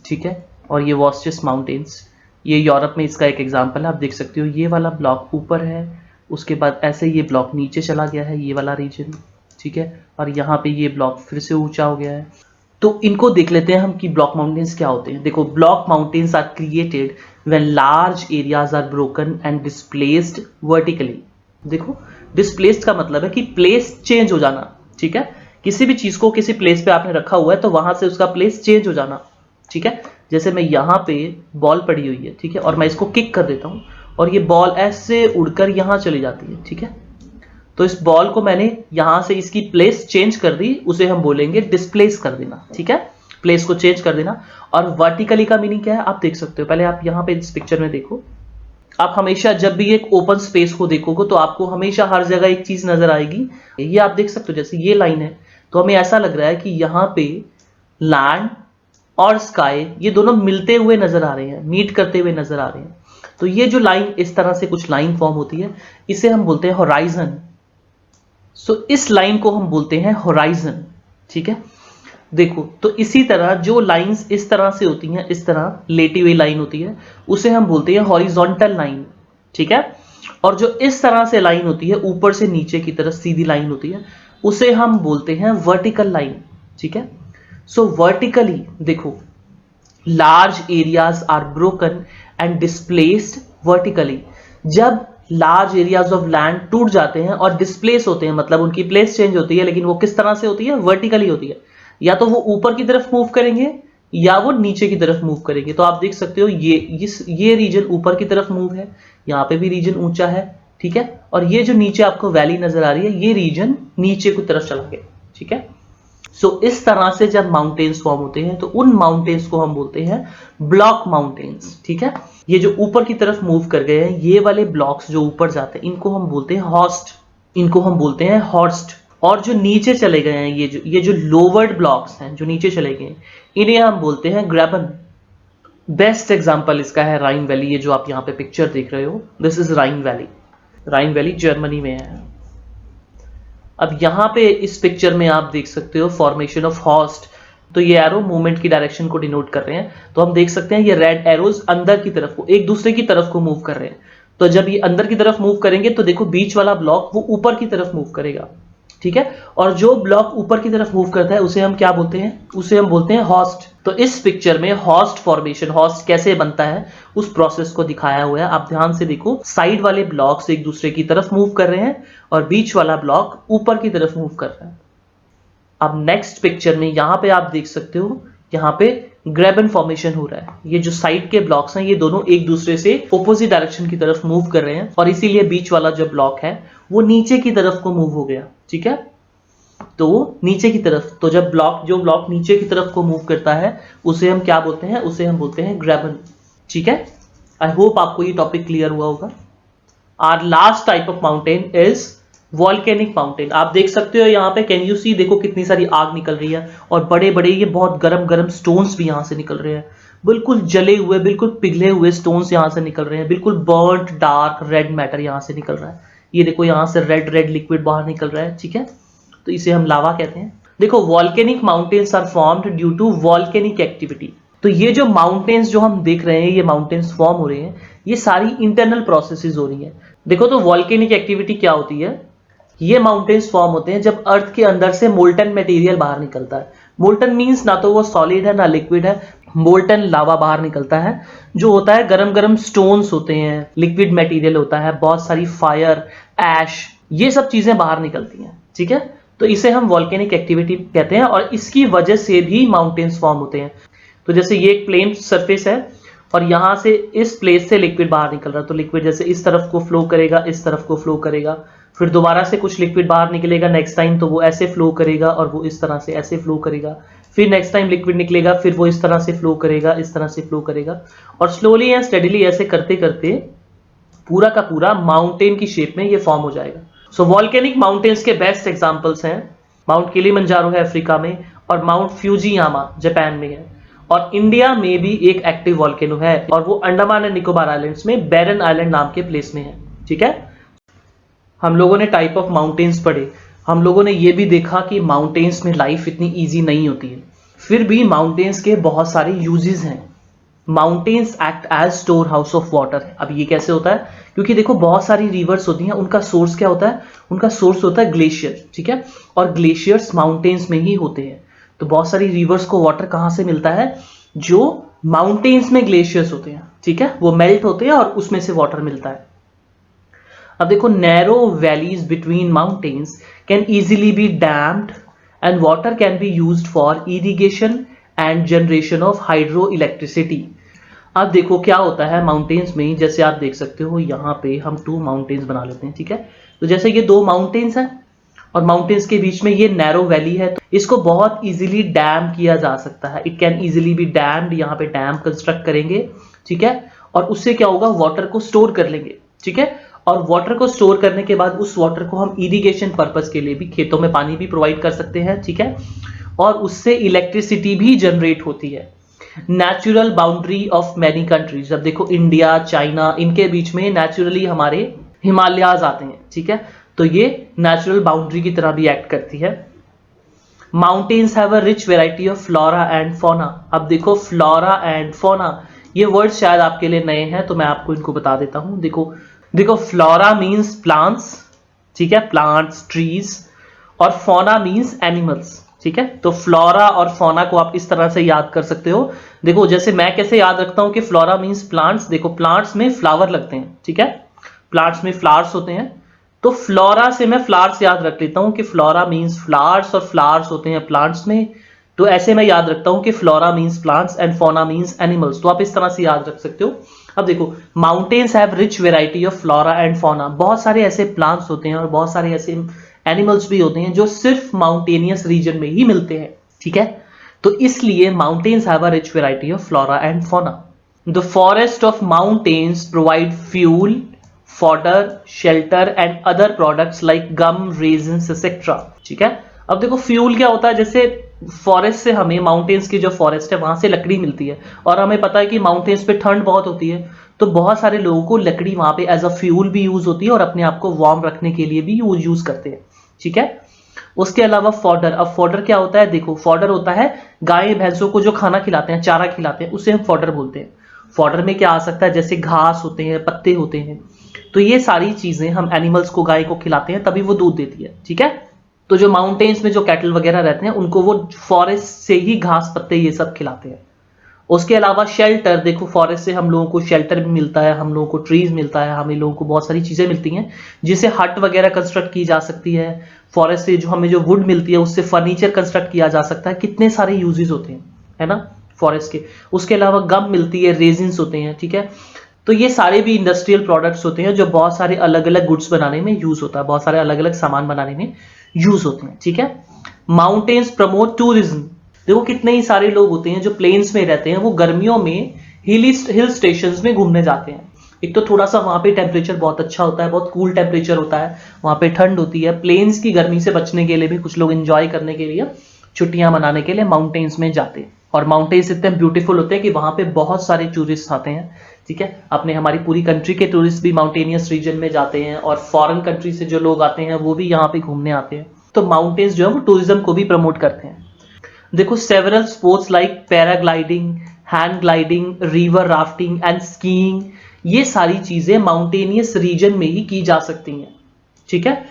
ठीक है, और ये वॉस्टिस माउंटेन्स, ये यूरोप में इसका एक एग्जांपल है। आप देख सकते हो ये वाला ब्लॉक ऊपर है, उसके बाद ऐसे ये ब्लॉक नीचे चला गया है, ये वाला रीजन, ठीक है, और यहाँ पे ये ब्लॉक फिर से ऊंचा हो गया है। तो इनको देख लेते हैं हम कि ब्लॉक माउंटेन्स क्या होते हैं। देखो block mountains are created when large areas are broken and displaced vertically. देखो डिस्प्लेस्ड का मतलब है कि प्लेस चेंज हो जाना, ठीक है, किसी भी चीज को किसी प्लेस पे आपने रखा हुआ है तो वहां से उसका प्लेस चेंज हो जाना, ठीक है। जैसे मैं यहाँ पे बॉल पड़ी हुई है, ठीक है, और मैं इसको किक कर देता हूँ और ये बॉल ऐसे उड़कर यहाँ चली जाती है, ठीक है। तो इस बॉल को मैंने यहां से इसकी प्लेस चेंज कर दी, उसे हम बोलेंगे डिस्प्लेस कर देना, ठीक है, प्लेस को चेंज कर देना। और वर्टिकली का मीनिंग क्या है आप देख सकते हो। पहले आप यहाँ पे इस पिक्चर में देखो, आप हमेशा जब भी एक ओपन स्पेस को देखोगे तो आपको हमेशा हर जगह एक चीज नजर आएगी। ये आप देख सकते हो जैसे ये लाइन है, तो हमें ऐसा लग रहा है कि यहाँ पे लैंड और स्काई ये दोनों मिलते हुए नजर आ रहे हैं, मीट करते हुए नजर आ रहे हैं। तो ये जो लाइन इस तरह से कुछ लाइन फॉर्म होती है, इसे हम बोलते हैं होराइजन। सो इस लाइन को हम बोलते हैं होराइजन, ठीक है। देखो तो इसी तरह जो लाइंस इस तरह से होती हैं, इस तरह लेटी हुई लाइन होती है, उसे हम बोलते हैं हॉरिजॉन्टल लाइन, ठीक है। और जो इस तरह से लाइन होती है ऊपर से नीचे की तरफ सीधी लाइन होती है, उसे हम बोलते हैं वर्टिकल लाइन, ठीक है। सो वर्टिकली देखो large areas are broken and displaced vertically. जब लार्ज एरियाज ऑफ लैंड टूट जाते हैं और डिस्प्लेस होते हैं, मतलब उनकी प्लेस चेंज होती है, लेकिन वो किस तरह से होती है, वर्टिकली होती है। या तो वो ऊपर की तरफ मूव करेंगे या वो नीचे की तरफ मूव करेंगे। तो आप देख सकते हो ये रीजन ऊपर की तरफ मूव है, यहाँ पे भी रीजन ऊंचा है, ठीक है, और ये जो नीचे आपको वैली नजर आ रही है ये रीजन नीचे की तरफ चला गया, ठीक है। सो इस तरह से जब माउंटेन्स फॉर्म होते हैं तो उन माउंटेन्स को हम बोलते हैं ब्लॉक माउंटेन्स, ठीक है। ये जो ऊपर की तरफ मूव कर गए हैं ये वाले ब्लॉक्स जो ऊपर जाते हैं इनको हम बोलते हैं हॉर्स्ट, इनको हम बोलते हैं हॉर्स्ट। और जो नीचे चले गए हैं ये जो लोवर्ड ब्लॉक्स हैं जो नीचे चले गए हैं, इन्हें हम बोलते हैं ग्रेबन। बेस्ट एग्जाम्पल इसका है राइन वैली। ये जो आप यहाँ पे पिक्चर देख रहे हो, this is Rhine valley. Rhine valley Germany में है। अब यहाँ पे इस पिक्चर में आप देख सकते हो फॉर्मेशन ऑफ हॉर्स्ट। तो ये एरो मूवमेंट की डायरेक्शन को डिनोट कर रहे हैं। तो हम देख सकते हैं ये रेड एरोज अंदर की तरफ को, एक दूसरे की तरफ को मूव कर रहे हैं। तो जब ये अंदर की तरफ मूव करेंगे तो देखो बीच वाला ब्लॉक वो ऊपर की तरफ मूव करेगा, ठीक है। और जो ब्लॉक ऊपर की तरफ मूव करता है उसे हम क्या बोलते हैं? उसे हम बोलते हैं हॉर्स्ट। तो इस पिक्चर में हॉर्स्ट फॉर्मेशन, हॉर्स्ट कैसे बनता है उस प्रोसेस को दिखाया हुआ है। आप ध्यान से देखो, साइड वाले ब्लॉक्स एक दूसरे की तरफ मूव कर रहे हैं और बीच वाला ब्लॉक ऊपर की तरफ मूव कर रहा है। अब नेक्स्ट पिक्चर में यहां पे आप देख सकते हो, यहाँ पे ग्रेबन फॉर्मेशन हो रहा है। ये जो साइड के ब्लॉक्स हैं ये दोनों एक दूसरे से ऑपोजिट डायरेक्शन की तरफ मूव कर रहे हैं और इसीलिए बीच वाला जो ब्लॉक है वो नीचे की तरफ को मूव हो गया, ठीक है। तो नीचे की तरफ, तो जब जो ब्लॉक नीचे की तरफ को मूव करता है उसे हम क्या बोलते हैं? उसे हम बोलते हैं ग्रेबन, ठीक है। आई होप आपको ये टॉपिक क्लियर हुआ होगा। Our last type of mountain is volcanic mountain. आप देख सकते हो यहाँ पे, कैन यू सी, देखो कितनी सारी आग निकल रही है और बड़े बड़े ये बहुत गरम गरम स्टोन्स भी यहाँ से निकल रहे हैं। बिल्कुल जले हुए, बिल्कुल पिघले हुए स्टोन्स यहाँ से निकल रहे हैं। बिल्कुल बर्न्ड डार्क रेड मैटर यहाँ से निकल रहा है। ये देखो यहाँ से रेड रेड लिक्विड बाहर निकल रहा है, ठीक है। तो इसे हम लावा कहते हैं। देखो, volcanic mountains are formed due to volcanic activity. तो ये जो माउंटेन्स जो हम देख रहे हैं, ये माउंटेन्स फॉर्म हो रहे हैं, ये सारी इंटरनल प्रोसेसेस हो रही है। देखो, तो वॉल्केनिक एक्टिविटी क्या होती है? ये माउंटेन्स फॉर्म होते हैं जब अर्थ के अंदर से मोल्टन मटेरियल बाहर निकलता है। मोल्टन मींस ना तो वो सॉलिड है ना लिक्विड है। मोल्टन लावा बाहर निकलता है, जो होता है गरम गरम स्टोन्स होते हैं, लिक्विड मटेरियल होता है, बहुत सारी फायर, ऐश, ये सब चीजें बाहर निकलती हैं, ठीक है। तो इसे हम वॉल्केनिक एक्टिविटी कहते हैं और इसकी वजह से भी माउंटेन्स फॉर्म होते हैं। तो जैसे ये एक प्लेन सरफेस है और यहां से इस प्लेस से लिक्विड बाहर निकल रहा है, तो लिक्विड जैसे इस तरफ को फ्लो करेगा, इस तरफ को फ्लो करेगा, फिर दोबारा से कुछ लिक्विड बाहर निकलेगा नेक्स्ट टाइम, तो वो ऐसे फ्लो करेगा और वो इस तरह से ऐसे फ्लो करेगा। फिर नेक्स्ट टाइम लिक्विड निकलेगा, फिर वो इस तरह से फ्लो करेगा, इस तरह से फ्लो करेगा, और स्लोली एंड स्टेडीली ऐसे करते करते पूरा का पूरा माउंटेन की शेप में ये फॉर्म हो जाएगा। सो वॉल्केनिक माउंटेन्स के बेस्ट एग्जांपल्स हैं माउंट किलिमंजारो है अफ्रीका में, और माउंट फ्यूजियामा जापान में है। और इंडिया में भी एक एक्टिव वॉल्केनो है और वो अंडमान एंड निकोबार आइलैंड्स में बैरन आइलैंड नाम के प्लेस में है, ठीक है। हम लोगों ने टाइप ऑफ माउंटेन्स पढ़े। हम लोगों ने ये भी देखा कि माउंटेन्स में लाइफ इतनी इजी नहीं होती है, फिर भी माउंटेन्स के बहुत सारे यूजेस हैं। Mountains act as store house of water. अब ये कैसे होता है? क्योंकि देखो, बहुत सारी रिवर्स होती हैं, उनका सोर्स क्या होता है? उनका सोर्स होता है ग्लेशियर, ठीक है। और ग्लेशियर्स माउंटेन्स में ही होते हैं। तो बहुत सारी रिवर्स को वाटर कहाँ से मिलता है? जो माउंटेन्स में ग्लेशियर्स होते हैं, ठीक है, वो मेल्ट होते हैं और उसमें से वाटर मिलता है। अब देखो, narrow valleys between mountains can easily be dammed and water can be used for irrigation and generation of hydro electricity. अब देखो क्या होता है माउंटेन्स में, जैसे आप देख सकते हो यहाँ पे हम 2 माउंटेन्स बना लेते हैं, ठीक है। तो जैसे ये 2 माउंटेन्स हैं और माउंटेन्स के बीच में ये नैरो वैली है, तो इसको बहुत इजीली डैम किया जा सकता है। It can easily be dammed. यहाँ पे डैम कंस्ट्रक्ट करेंगे, ठीक है, और उससे क्या होगा? वाटर को स्टोर कर लेंगे, ठीक है। और वाटर को स्टोर करने के बाद उस वाटर को हम इरिगेशन पर्पस के लिए भी, खेतों में पानी भी प्रोवाइड कर सकते हैं, ठीक है। और उससे इलेक्ट्रिसिटी भी जनरेट होती है। Natural boundary of many countries. अब देखो, इंडिया, चाइना, इनके बीच में नेचुरली हमारे हिमालयाज आते हैं, ठीक है। तो ये नेचुरल बाउंड्री की तरह भी एक्ट करती है। Mountains have a rich variety of flora and fauna. अब देखो, फ्लोरा एंड फौना, ये वर्ड शायद आपके लिए नए हैं, तो मैं आपको इनको बता देता हूं। देखो, फ्लोरा मीन्स प्लांट्स, ठीक है, प्लांट्स, ट्रीज, और फौना मीन्स एनिमल्स, ठीक है। तो फ्लोरा और फौना को आप इस तरह से याद कर सकते हो। देखो, जैसे मैं कैसे याद रखता हूं कि फ्लोरा मीन्स प्लांट्स, देखो प्लांट्स में फ्लावर लगते हैं, ठीक है, प्लांट्स में फ्लावर्स होते हैं, तो फ्लोरा से मैं फ्लावर्स याद रख लेता हूं कि फ्लोरा मीन्स फ्लावर्स और फ्लावर्स होते हैं प्लांट्स में। तो ऐसे मैं याद रखता हूं कि flora means plants and fauna means animals. तो आप इस तरह से याद रख सकते हो। अब देखो, mountains have rich variety of flora and fauna. बहुत सारे ऐसे प्लांट्स होते हैं और बहुत सारे ऐसे एनिमल्स भी होते हैं जो सिर्फ माउंटेनियस रीजन में ही मिलते हैं, ठीक है। तो इसलिए mountains have a rich variety of flora and fauna. The forest of mountains provide fuel, fodder, shelter and other products like gum, raisins, etc. ठीक है। अब देखो, फ्यूल क्या होता है? जैसे फॉरेस्ट से हमें, माउंटेन्स की जो फॉरेस्ट है वहां से लकड़ी मिलती है, और हमें पता है कि माउंटेन्स पे ठंड बहुत होती है, तो बहुत सारे लोगों को लकड़ी वहां पे एज अ फ्यूल भी यूज होती है और अपने आप को वार्म रखने के लिए भी यूज करते हैं। ठीक है। उसके अलावा फॉडर, अब फॉडर क्या होता है, देखो फॉडर होता है गाय भैंसों को जो खाना खिलाते हैं, चारा खिलाते हैं, उसे हम फॉडर बोलते हैं। फॉडर में क्या आ सकता है, जैसे घास होते हैं, पत्ते होते हैं, तो ये सारी चीजें हम एनिमल्स को, गाय को खिलाते हैं, तभी वो दूध देती है। ठीक है। तो जो माउंटेन्स में जो कैटल वगैरह रहते हैं उनको वो फॉरेस्ट से ही घास पत्ते ये सब खिलाते हैं। उसके अलावा शेल्टर, देखो फॉरेस्ट से हम लोगों को शेल्टर भी मिलता है, हम लोगों को ट्रीज मिलता है, हमें लोगों को बहुत सारी चीजें मिलती हैं जिससे हट वगैरह कंस्ट्रक्ट की जा सकती है। फॉरेस्ट से जो हमें जो वुड मिलती है उससे फर्नीचर कंस्ट्रक्ट किया जा सकता है। कितने सारे यूजेस होते हैं, है ना, फॉरेस्ट के। उसके अलावा गम मिलती है, रेजिन्स होते हैं। ठीक है। तो ये सारे भी इंडस्ट्रियल प्रोडक्ट्स होते हैं जो बहुत सारे अलग अलग गुड्स बनाने में यूज होता है, बहुत सारे अलग अलग सामान बनाने में यूज होते हैं। ठीक है। माउंटेन्स प्रमोट टूरिज्म, देखो कितने ही सारे लोग होते हैं जो प्लेन्स में रहते हैं, वो गर्मियों में हिल स्टेशंस में घूमने जाते हैं। एक तो थोड़ा सा वहां पे टेम्परेचर बहुत अच्छा होता है, बहुत कूल टेम्परेचर होता है, वहां पे ठंड होती है। प्लेन्स की गर्मी से बचने के लिए भी कुछ लोग एंजॉय करने के लिए, छुट्टियां मनाने के लिए माउंटेन्स में जाते हैं। और माउंटेन्स इतने ब्यूटीफुल होते हैं कि वहां पे बहुत सारे टूरिस्ट आते हैं। ठीक है। अपने हमारी पूरी कंट्री के टूरिस्ट भी माउंटेनियस रीजन में जाते हैं, और फॉरेन कंट्री से जो लोग आते हैं वो भी यहाँ पे घूमने आते हैं। तो माउंटेन्स जो है वो टूरिज्म को भी प्रमोट करते हैं। देखो several sports like paragliding, hang gliding, river rafting and skiing, ये सारी चीजें माउंटेनियस रीजन में ही की जा सकती हैं। ठीक है।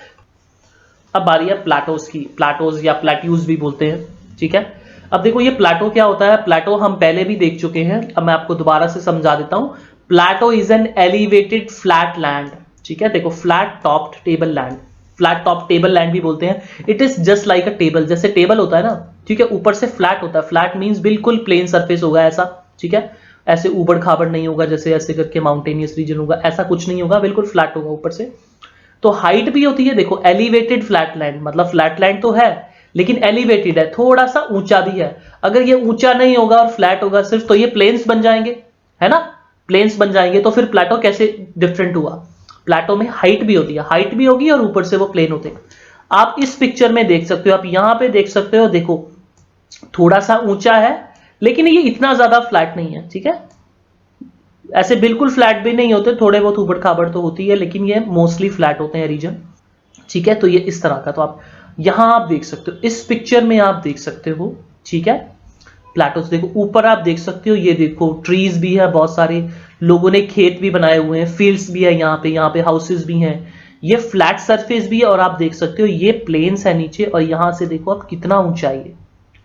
अब बारी है प्लाटोज की, प्लाटोज या प्लेट्यूज भी बोलते हैं। ठीक है। अब देखो ये प्लाटो क्या होता है, प्लाटो हम पहले भी देख चुके हैं, अब मैं आपको दोबारा से समझा देता हूं। Plato is an elevated flat land. ठीक है। देखो flat topped table land, flat top table land भी बोलते हैं। It is just like a table, जैसे टेबल होता है ना, ठीक है, ऊपर से फ्लैट होता है। फ्लैट मींस बिल्कुल प्लेन सरफेस होगा ऐसा। ठीक है। ऐसे ऊबड़ खाबड़ नहीं होगा जैसे ऐसे करके माउंटेनियस रीजन होगा, ऐसा कुछ नहीं होगा, बिल्कुल फ्लैट होगा ऊपर से। तो हाइट भी होती है, देखो एलिवेटेड फ्लैट लैंड, मतलब फ्लैट लैंड तो है लेकिन एलिवेटेड है, थोड़ा सा ऊंचा भी है। अगर ये ऊंचा नहीं होगा और फ्लैट होगा सिर्फ, तो ये प्लेन्स बन जाएंगे, है ना, प्लेन्स बन जाएंगे। तो फिर प्लेटो कैसे डिफरेंट हुआ, प्लेटो में हाइट भी होती है, हाइट भी होगी और ऊपर से वो प्लेन होते हैं। आप इस पिक्चर में देख सकते हो, आप यहां पे देख सकते हो, देखो थोड़ा सा ऊंचा है लेकिन ये इतना ज्यादा फ्लैट नहीं है। ठीक है। ऐसे बिल्कुल फ्लैट भी नहीं होते, थोड़े बहुत ऊबड़ खाबड़ तो होती है, लेकिन ये मोस्टली फ्लैट होते हैं रीजन। ठीक है। तो ये इस तरह का, तो आप यहां आप देख सकते हो, इस पिक्चर में आप देख सकते हो। ठीक है। प्लेटोस देखो, ऊपर आप देख सकते हो, ये देखो ट्रीज भी है, बहुत सारे लोगों ने खेत भी बनाए हुए हैं, फील्ड्स भी है यहाँ पे हाउसेस भी हैं, ये फ्लैट सरफेस भी है, और आप देख सकते हो ये प्लेन्स है नीचे, और यहां से देखो आप कितना ऊंचाई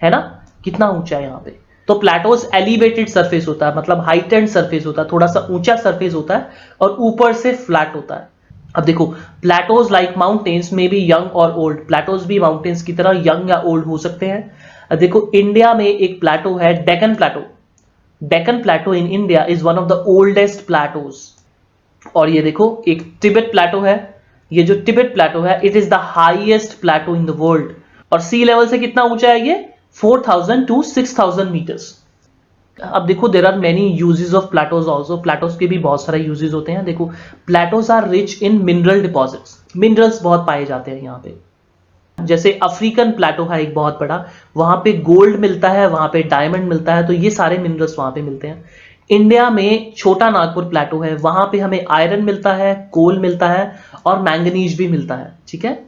है ना, कितना ऊंचा है यहाँ पे। तो प्लेटोस एलिवेटेड सरफेस होता है, मतलब हाइटेंड सरफेस होता है, थोड़ा सा ऊंचा सरफेस होता है और ऊपर से फ्लैट होता है। अब देखो प्लेटोज लाइक माउंटेन्स में भी यंग और ओल्ड, प्लेटोज भी माउंटेन्स की तरह यंग या ओल्ड हो सकते हैं। अब देखो इंडिया में एक प्लेटो है, Deccan plateau. Deccan plateau in India is one of the oldest plateaus. और ये देखो एक तिब्बत प्लेटो है, ये जो तिब्बत प्लेटो है, it is the highest plateau in the world. और सी लेवल से कितना ऊंचा है ये, 4000 टू 6000 मीटर्स। अब देखो there are many uses of plateaus also, plateaus के भी बहुत सारे यूजेस होते हैं। देखो plateaus are rich in mineral deposits, minerals बहुत पाए जाते हैं यहाँ पे। जैसे अफ्रीकन प्लेटो है एक बहुत बड़ा, वहां पे गोल्ड मिलता है, वहां पे डायमंड मिलता है, तो ये सारे मिनरल्स वहां पे मिलते हैं। इंडिया में छोटा नागपुर प्लेटो है, वहां पे हमें आयरन मिलता है, कोल मिलता है और मैंगनीज भी मिलता है। ठीक है।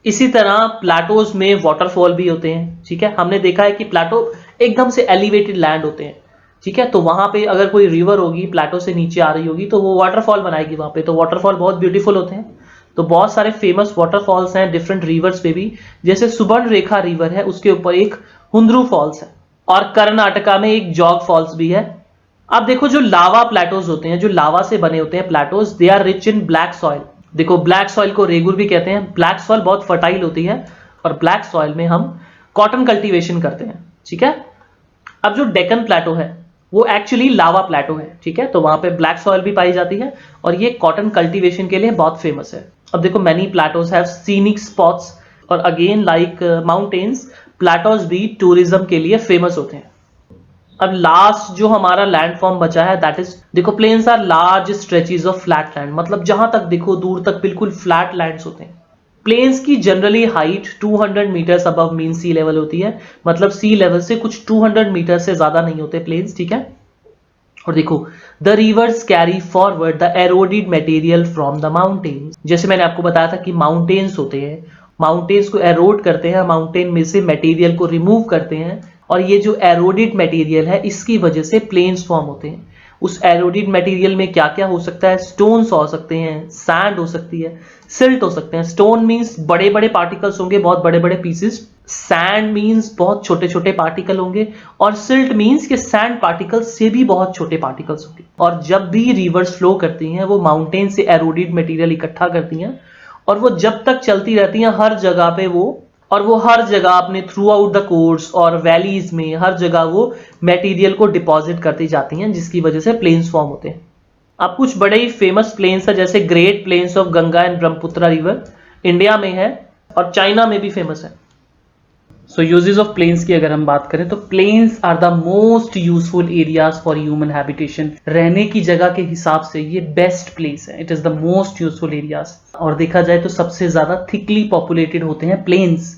इसी तरह प्लेटोज में वाटरफॉल भी होते हैं। ठीक है। हमने देखा है कि प्लेटो एकदम से एलिवेटेड लैंड होते हैं। ठीक है। तो वहां पे अगर कोई रिवर होगी प्लेटो से नीचे आ रही होगी तो वो वाटरफॉल बनाएगी वहां पे, तो वाटरफॉल बहुत ब्यूटीफुल होते हैं। तो बहुत सारे फेमस वाटरफॉल्स हैं डिफरेंट रिवर्स पे भी, जैसे सुबर्ण रेखा रिवर है, उसके ऊपर एक हुंद्रू फॉल्स है, और कर्नाटका में एक जॉग फॉल्स भी है। अब देखो जो लावा प्लेटोज होते हैं, जो लावा से बने होते हैं plateaus, they are rich in black soil. देखो ब्लैक सॉइल को रेगुर भी कहते हैं, ब्लैक सॉइल बहुत फर्टाइल होती है, और ब्लैक सॉइल में हम कॉटन कल्टीवेशन करते हैं। ठीक है। अब जो डेक्कन प्लेटो है वो एक्चुअली लावा प्लेटो है। ठीक है। तो वहां पे ब्लैक सॉइल भी पाई जाती है, और ये कॉटन कल्टीवेशन के लिए बहुत फेमस है। अब देखो many Plato's have scenic spots, और अगेन लाइक माउंटेन्स, प्लेटोज भी टूरिज्म के लिए फेमस होते हैं। अब लास्ट जो हमारा लैंड फॉर्म बचा है, दैट इज, देखो plains are large stretches of flat land, मतलब जहां तक देखो दूर तक बिल्कुल फ्लैट लैंड्स होते हैं। प्लेन्स की generally height 200 metres above mean sea level होती है, मतलब सी लेवल से कुछ 200 मीटर से ज्यादा नहीं होते प्लेन्स, ठीक है। और देखो, the rivers carry forward the eroded material from the mountains. जैसे मैंने आपको बताया था कि माउंटेन्स होते हैं, माउंटेन्स को एरोड करते हैं, माउंटेन में से मटेरियल को रिमूव करते हैं, और ये जो एरोडेड मटेरियल है इसकी वजह से प्लेन्स फॉर्म होते हैं। उस एरोडेड मटेरियल में क्या क्या हो सकता है? स्टोन्स हो सकते हैं, सैंड हो सकती है, सिल्ट हो सकते हैं। स्टोन मीन्स बड़े बड़े पार्टिकल्स होंगे, बहुत बड़े बड़े पीसेस। सैंड मीन्स बहुत छोटे छोटे पार्टिकल होंगे, और सिल्ट मीन्स कि सैंड पार्टिकल्स से भी बहुत छोटे पार्टिकल्स होंगे। और जब भी रिवर्स फ्लो करती हैं वो माउंटेन से एरोडेड मटेरियल इकट्ठा करती हैं, और वो जब तक चलती रहती हैं हर जगह पे वो हर जगह अपने थ्रू आउट द कोर्स और वैलीज में हर जगह वो मटेरियल को डिपॉजिट करती जाती हैं, जिसकी वजह से प्लेन्स फॉर्म होते हैं। अब कुछ बड़े ही फेमस प्लेन्स है, जैसे great plains of Ganga and Brahmaputra river India में है और चाइना में भी फेमस है। सो यूजेस ऑफ प्लेन्स की अगर हम बात करें तो plains are the most useful areas for human habitation. रहने की जगह के हिसाब से ये बेस्ट प्लेस है, it is the most useful areas. और देखा जाए तो सबसे ज्यादा थिकली पॉपुलेटेड होते हैं प्लेन्स।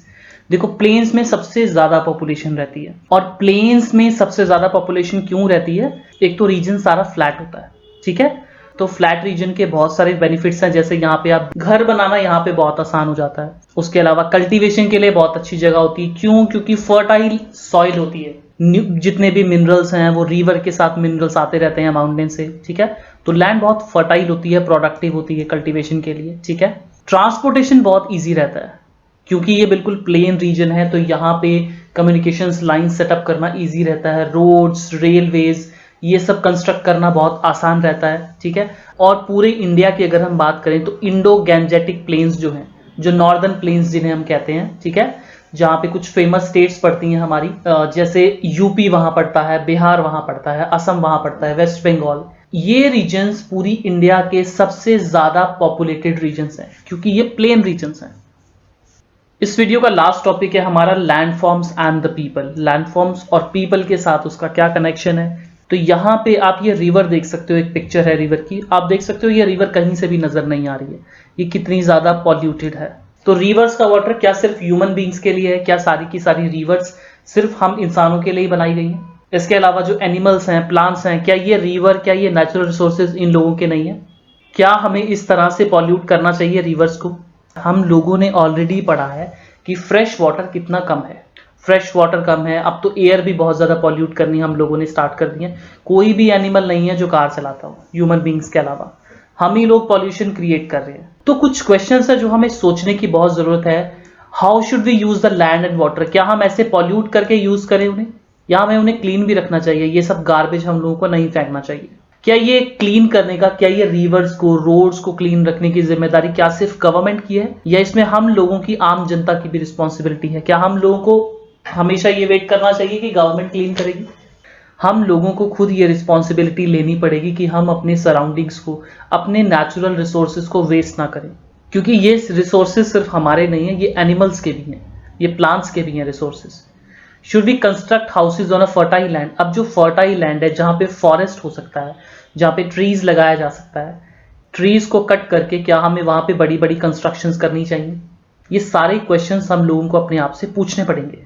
देखो, प्लेन्स में सबसे ज्यादा पॉपुलेशन रहती है, और प्लेन्स में सबसे ज्यादा पॉपुलेशन क्यों रहती है? एक तो रीजन सारा फ्लैट होता है, ठीक है। तो फ्लैट रीजन के बहुत सारे बेनिफिट्स हैं, जैसे यहाँ पे आप घर बनाना यहाँ पे बहुत आसान हो जाता है। उसके अलावा कल्टीवेशन के लिए बहुत अच्छी जगह होती है। क्यों? क्योंकि फर्टाइल सॉइल होती है। जितने भी मिनरल्स हैं वो रिवर के साथ मिनरल्स आते रहते हैं माउंटेन से, ठीक है। तो लैंड बहुत फर्टाइल होती है, प्रोडक्टिव होती है कल्टीवेशन के लिए, ठीक है। ट्रांसपोर्टेशन बहुत ईजी रहता है, क्योंकि ये बिल्कुल प्लेन रीजन है, तो यहाँ पे कम्युनिकेशंस लाइन सेटअप करना ईजी रहता है। रोड्स, रेलवेज, ये सब कंस्ट्रक्ट करना बहुत आसान रहता है, ठीक है। और पूरे इंडिया की अगर हम बात करें तो इंडो गैंजेटिक प्लेन्स जो हैं, जो नॉर्दर्न प्लेन्स जिन्हें हम कहते हैं, ठीक है, जहाँ पे कुछ फेमस स्टेट्स पड़ती हैं हमारी, जैसे यूपी वहां पड़ता है, बिहार वहां पड़ता है, असम वहां पड़ता है, वेस्ट बंगाल। ये रीजन्स पूरी इंडिया के सबसे ज्यादा पॉपुलेटेड रीजन्स हैं, क्योंकि ये प्लेन रीजन्स हैं। इस वीडियो का लास्ट टॉपिक है हमारा landforms and the people. Landforms और पीपल के साथ उसका क्या कनेक्शन है? तो यहाँ पे आप ये रिवर देख सकते हो, एक पिक्चर है रिवर की, आप देख सकते हो ये रिवर कहीं से भी नजर नहीं आ रही है, ये कितनी ज्यादा पॉल्यूटेड है। तो रिवर्स का वाटर क्या सिर्फ ह्यूमन बींग्स के लिए है? क्या सारी की सारी रिवर्स सिर्फ हम इंसानों के लिए ही बनाई गई हैं? इसके अलावा जो एनिमल्स हैं, प्लांट्स हैं, क्या ये रिवर, क्या ये नेचुरल रिसोर्सेज इन लोगों के नहीं है? क्या हमें इस तरह से पॉल्यूट करना चाहिए रिवर्स को? हम लोगों ने ऑलरेडी पढ़ा है कि फ्रेश वाटर कितना कम है, फ्रेश वाटर कम है। अब तो एयर भी बहुत ज्यादा पॉल्यूट करनी हम लोगों ने स्टार्ट कर दी है। कोई भी एनिमल नहीं है जो कार चलाता हो ह्यूमन बींग्स के अलावा, हम ही लोग पॉल्यूशन क्रिएट कर रहे हैं। तो कुछ क्वेश्चंस है जो हमें सोचने की बहुत जरूरत है। How should we use the land and water? क्या हम ऐसे पॉल्यूट करके यूज करें उन्हें, या हमें उन्हें क्लीन भी रखना चाहिए? ये सब गार्बेज हम लोगों को नहीं फेंकना चाहिए। क्या ये क्लीन करने का, क्या ये रिवर्स को, रोड्स को क्लीन रखने की जिम्मेदारी क्या सिर्फ गवर्नमेंट की है, या इसमें हम लोगों की, आम जनता की भी रिस्पॉन्सिबिलिटी है? क्या हम लोगों को हमेशा ये वेट करना चाहिए कि गवर्नमेंट क्लीन करेगी? हम लोगों को खुद ये रिस्पॉन्सिबिलिटी लेनी पड़ेगी कि हम अपने सराउंडिंग्स को, अपने नेचुरल रिसोर्सेज को वेस्ट ना करें, क्योंकि ये रिसोर्सेज सिर्फ हमारे नहीं है, ये एनिमल्स के भी हैं, ये प्लांट्स के भी हैं resources. Should we construct houses on a fertile land? अब जो फर्टाइल लैंड है, जहां पे फॉरेस्ट हो सकता है, जहां पे ट्रीज लगाया जा सकता है, ट्रीज को कट करके क्या हमें वहां पे बड़ी बड़ी कंस्ट्रक्शंस करनी चाहिए? ये सारे क्वेश्चंस हम लोगों को अपने आप से पूछने पड़ेंगे।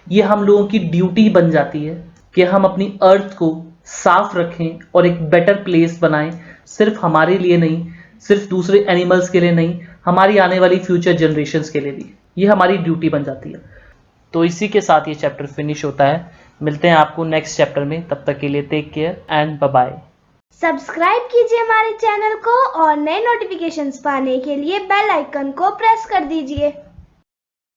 ये हम लोगों की ड्यूटी बन जाती है कि हम अपनी अर्थ को साफ रखें और एक बेटर प्लेस बनाएं, सिर्फ हमारे लिए नहीं, सिर्फ दूसरे एनिमल्स के लिए नहीं, हमारी आने वाली फ्यूचर जनरेशंस के लिए भी। ये हमारी ड्यूटी बन जाती है। तो इसी के साथ ये चैप्टर फिनिश होता है। मिलते हैं आपको नेक्स्ट चैप्टर में, तब तक के लिए take care and bye bye. Subscribe कीजिए हमारे चैनल को और नए नोटिफिकेशंस पाने के लिए बेल आइकन को प्रेस कर दीजिए।